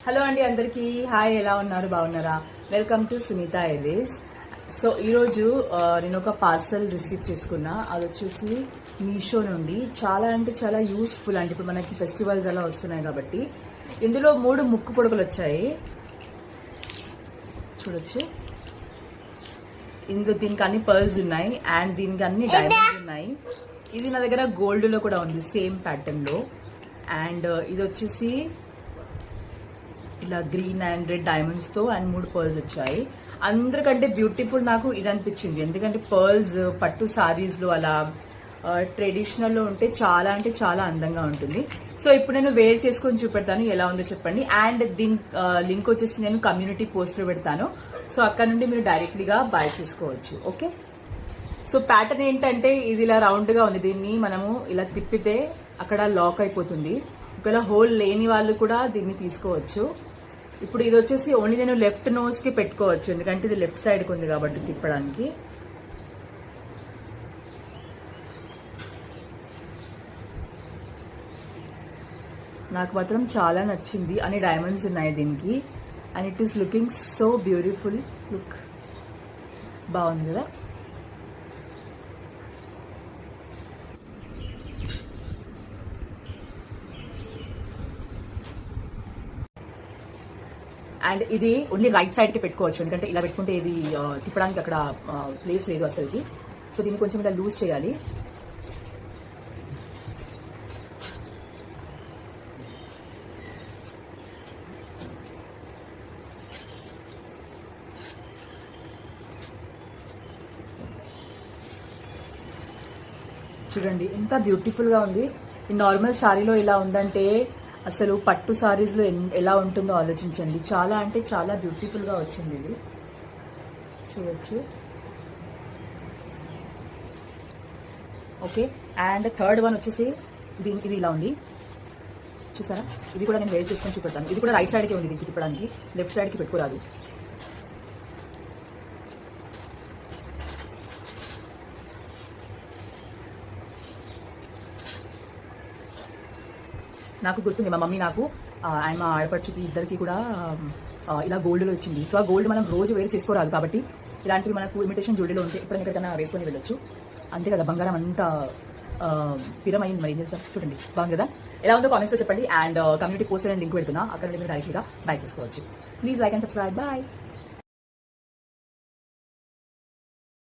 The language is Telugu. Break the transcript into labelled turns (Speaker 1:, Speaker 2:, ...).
Speaker 1: హలో అండి, అందరికీ హాయ్. ఎలా ఉన్నారు? బాగున్నారా? Welcome to Sunitha Ellis. So ఈరోజు నేను ఒక పార్సల్ రిసీవ్ చేసుకున్నా. అది వచ్చేసి మీషో నుండి. చాలా అంటే చాలా యూస్ఫుల్ అండి. ఇప్పుడు మనకి ఫెస్టివల్స్ అలా వస్తున్నాయి కాబట్టి ఇందులో 3 ముక్కు పొడుగులు వచ్చాయి, చూడొచ్చు. దీనికి అన్ని పర్ల్స్ ఉన్నాయి అండ్ దీనికి అన్ని డైమండ్స్ ఉన్నాయి. ఇది నా దగ్గర గోల్డ్లో కూడా ఉంది, సేమ్ ప్యాటర్న్లో. అండ్ ఇది వచ్చేసి ఇలా గ్రీన్ అండ్ రెడ్ డైమండ్స్తో అండ్ 3 పర్ల్స్ వచ్చాయి. అందరికంటే బ్యూటిఫుల్ నాకు ఇది అనిపించింది, ఎందుకంటే పర్ల్స్ పట్టు సారీస్లో అలా ట్రెడిషనల్లో ఉంటే చాలా అంటే చాలా అందంగా ఉంటుంది. సో ఇప్పుడు నేను వేర్ చేసుకొని చూపెడతాను, ఎలా ఉందో చెప్పండి. అండ్ దీని లింక్ వచ్చేసి నేను కమ్యూనిటీ పోస్ట్లో పెడతాను. సో అక్కడ నుండి మీరు డైరెక్ట్లీగా బై చేసుకోవచ్చు. ఓకే, సో ప్యాటర్న్ ఏంటంటే ఇది ఇలా రౌండ్గా ఉంది. దీన్ని మనము ఇలా తిప్పితే అక్కడ లాక్ అయిపోతుంది. ఒకవేళ హోల్ లేని వాళ్ళు కూడా దీన్ని తీసుకోవచ్చు. ఇప్పుడు ఇది వచ్చేసి ఓన్లీ నేను లెఫ్ట్ నోస్కి పెట్టుకోవచ్చు, ఎందుకంటే ఇది లెఫ్ట్ సైడ్కి ఉంది కాబట్టి తిప్పడానికి. నాకు మాత్రం చాలా నచ్చింది. అన్ని డైమండ్స్ ఉన్నాయి దీనికి and it is looking so beautiful. Look, బాగుంది కదా. అండ్ ఇది ఓన్లీ రైట్ సైడ్కి పెట్టుకోవచ్చు, ఎందుకంటే ఇలా పెట్టుకుంటే ఇది తిప్పడానికి అక్కడ ప్లేస్ లేదు అసలుకి. సో దీన్ని కొంచెం ఇలా లూజ్ చేయాలి. చూడండి ఎంత బ్యూటిఫుల్గా ఉంది. ఈ నార్మల్ సారీలో ఇలా ఉందంటే అసలు పట్టు సారీస్లో ఎలా ఉంటుందో ఆలోచించండి. చాలా అంటే చాలా బ్యూటిఫుల్గా వచ్చింది ఇది, చూడొచ్చు. ఓకే, అండ్ థర్డ్ వన్ వచ్చేసి ఇది ఇలా ఉంది, చూసారా. ఇది కూడా నేను వేర్ చేసుకొని చూపెడతాను. ఇది కూడా రైట్ సైడ్కి ఉంది, దీనికి తిప్పడానికి లెఫ్ట్ సైడ్కి పెట్టుకోరాదు. నాకు గుర్తుంది, మా మమ్మీ నాకు అండ్ మా ఆడపడుచుకి ఇద్దరికి కూడా ఇలా గోల్డ్లో ఇచ్చింది. సో ఆ గోల్డ్ మనం రోజు వేరు చేసుకోరాదు కాబట్టి ఇలాంటివి మనకు ఇమిటేషన్ జ్యువెలరీలో ఉంటే ఎప్పుడైనా ఎక్కడికైనా వేసుకొని వెళ్ళొచ్చు. అంతే కదా, బంగారం అంతా పిరమైంది. మరి ఏం చేస్తాం? చూడండి, బాగుంది కదా. ఎలా ఉందో కామెంట్స్లో చెప్పండి. అండ్ కమ్యూనిటీ పోస్ట్ నేను లింక్ పెడుతున్నా, అక్కడ నుండి మీరు డైరెక్ట్గా బై చేసుకోవచ్చు. Please like and subscribe. Bye.